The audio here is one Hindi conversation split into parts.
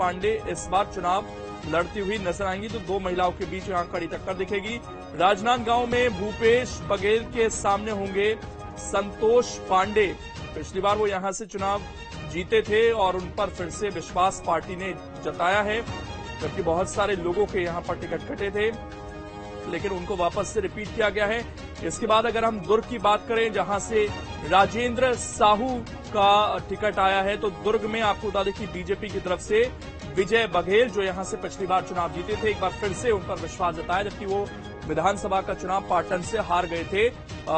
पांडे इस बार चुनाव लड़ती हुई नजर आएंगी, तो दो महिलाओं के बीच यहां कड़ी टक्कर दिखेगी। राजनांदगांव में भूपेश बघेल के सामने होंगे संतोष पांडे। पिछली बार वो यहां से चुनाव जीते थे और उन पर फिर से विश्वास पार्टी ने जताया है, जबकि बहुत सारे लोगों के यहां पर टिकट कटे थे, लेकिन उनको वापस से रिपीट किया गया है। इसके बाद अगर हम दुर्ग की बात करें, जहां से राजेंद्र साहू का टिकट आया है, तो दुर्ग में आपको बता दें कि बीजेपी की तरफ से विजय बघेल, जो यहां से पिछली बार चुनाव जीते थे, एक बार फिर से उन पर विश्वास जताया, जबकि वो विधानसभा का चुनाव पाटन से हार गए थे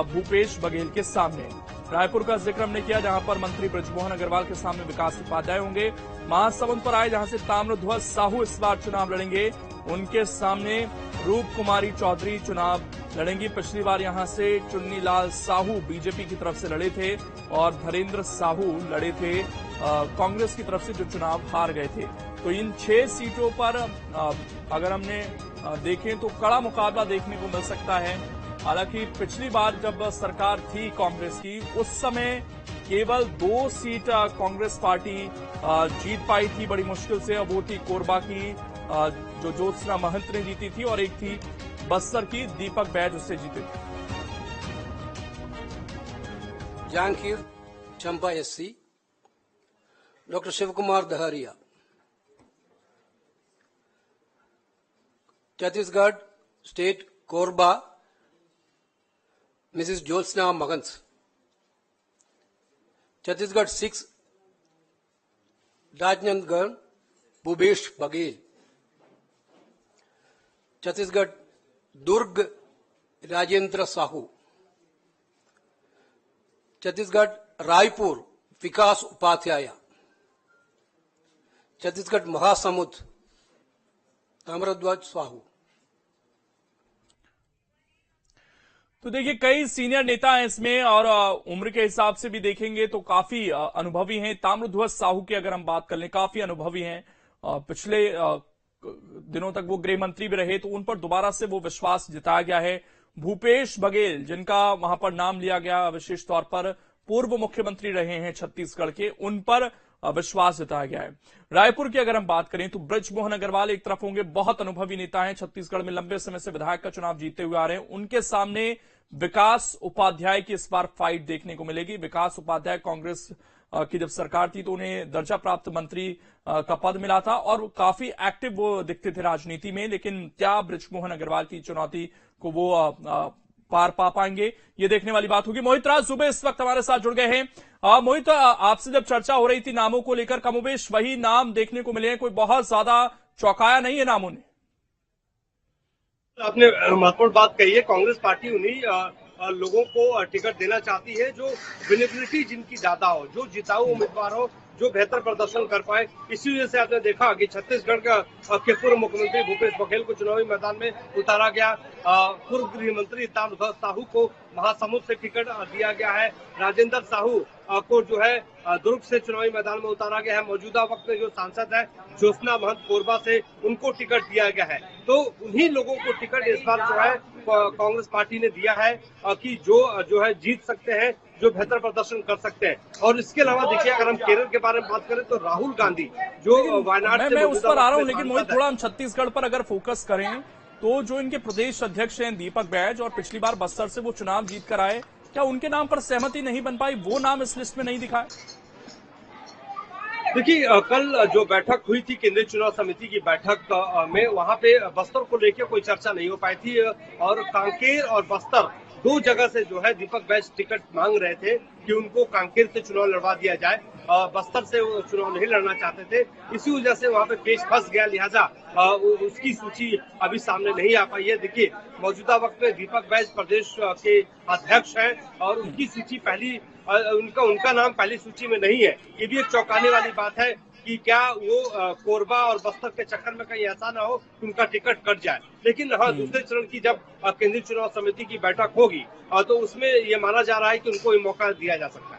भूपेश बघेल के सामने। रायपुर का जिक्र हमने किया, जहां पर मंत्री बृजमोहन अग्रवाल के सामने विकास उपाध्याय होंगे। महासमुंद पर आए, जहां से ताम्रध्वज साहू इस बार चुनाव लड़ेंगे, उनके सामने रूप कुमारी चौधरी चुनाव लड़ेंगी। पिछली बार यहां से चुन्नीलाल साहू बीजेपी की तरफ से लड़े थे और धरेंद्र साहू लड़े थे कांग्रेस की तरफ से, जो चुनाव हार गए थे। तो इन 6 सीटों पर अगर हमने देखें तो कड़ा मुकाबला देखने को मिल सकता है। हालांकि पिछली बार जब सरकार थी कांग्रेस की, उस समय केवल 2 सीट कांग्रेस पार्टी जीत पाई थी बड़ी मुश्किल से। वो थी कोरबा की, जो ज्योत्सना महंत ने जीती थी, और एक थी बस्तर की, दीपक बैज उससे जीते थे। Janjgir Champa SC, doctor Shiv Kumar Dahariya. Chhattisgarh state Korba Mrs Jyotsna Mahant. Chhattisgarh 6 Rajnandgaon Bhupesh Baghel. Chhattisgarh Durg Rajendra Sahu. Chhattisgarh Raipur Vikas Upadhyay. Chhattisgarh Mahasamund Tamradhwaj Sahu. तो देखिए, कई सीनियर नेता हैं इसमें, और उम्र के हिसाब से भी देखेंगे तो काफी अनुभवी हैं। ताम्रध्वज साहू की अगर हम बात कर लें, काफी अनुभवी हैं। पिछले दिनों तक वो गृह मंत्री भी रहे, तो उन पर दोबारा से वो विश्वास जताया गया है। भूपेश बघेल, जिनका वहां पर नाम लिया गया विशेष तौर पर, पूर्व मुख्यमंत्री रहे हैं छत्तीसगढ़ के, उन पर विश्वास जताया गया है। रायपुर की अगर हम बात करें तो बृजमोहन अग्रवाल एक तरफ होंगे, बहुत अनुभवी नेता हैं, छत्तीसगढ़ में लंबे समय से विधायक का चुनाव जीतते हुए आ रहे हैं। उनके सामने विकास उपाध्याय की इस बार फाइट देखने को मिलेगी। विकास उपाध्याय कांग्रेस की जब सरकार थी तो उन्हें दर्जा प्राप्त मंत्री का पद मिला था और काफी एक्टिव वो दिखते थे राजनीति में, लेकिन क्या बृजमोहन अग्रवाल की चुनौती को वो पार पा पाएंगे, ये देखने वाली बात होगी। मोहित राज सुबह इस वक्त हमारे साथ जुड़ गए हैं। मोहित, आपसे जब चर्चा हो रही थी नामों को लेकर, कमोबेश वही नाम देखने को मिले हैं, कोई बहुत ज्यादा चौंकाया नहीं है नामों ने? आपने महत्वपूर्ण बात कही है। कांग्रेस पार्टी उन्हीं लोगों को टिकट देना चाहती है जो विजिबिलिटी जिनकी ज्यादा हो, जो जिताऊ उम्मीदवार हो, जो बेहतर प्रदर्शन कर पाए। इसी वजह से आपने देखा कि छत्तीसगढ़ के पूर्व मुख्यमंत्री भूपेश बघेल को चुनावी मैदान में उतारा गया। पूर्व गृह मंत्री ताम्रध्वज साहू को महासमुंद से टिकट दिया गया है। राजेंद्र साहू को जो है दुर्ग से चुनावी मैदान में उतारा गया है। मौजूदा वक्त में जो सांसद है ज्योत्सना महंत कोरबा से, उनको टिकट दिया गया है। तो उन्हीं लोगों को टिकट इस बार जो है कांग्रेस पार्टी ने दिया है कि जो है जीत सकते हैं, जो बेहतर प्रदर्शन कर सकते हैं। और इसके अलावा देखिए, अगर हम केरल के बारे में बात करें तो राहुल गांधी जो वायनाड से, मैं उस पर आ रहा हूं, लेकिन मोहित थोड़ा हम छत्तीसगढ़ पर अगर फोकस करें तो जो इनके प्रदेश अध्यक्ष हैं दीपक बैज, और पिछली बार बस्तर से वो चुनाव जीत कर आए, क्या उनके नाम पर सहमति नहीं बन पाई? वो नाम इस लिस्ट में नहीं दिखा है? देखिए, कल जो बैठक हुई थी केंद्रीय चुनाव समिति की बैठक में, वहां पे बस्तर को लेकर कोई चर्चा नहीं हो पाई थी, और कांकेर और बस्तर 2 जगह से जो है दीपक बैज टिकट मांग रहे थे कि उनको कांकेर से चुनाव लड़वा दिया जाए। बस्तर से वो चुनाव नहीं लड़ना चाहते थे, इसी वजह से वहां पे पेच फंस गया। लिहाजा उसकी सूची अभी सामने नहीं आ पाई है। देखिए, मौजूदा वक्त में दीपक बैज प्रदेश के अध्यक्ष हैं और उनकी सूची उनका नाम पहली सूची में नहीं है। ये भी एक चौंकाने वाली बात है कि क्या वो कोरबा और बस्तर के चक्कर में कहीं ऐसा ना हो कि उनका टिकट कट जाए। लेकिन हाँ, दूसरे चरण की जब केंद्रीय चुनाव समिति की बैठक होगी तो उसमें ये माना जा रहा है कि उनको ये मौका दिया जा सकता है।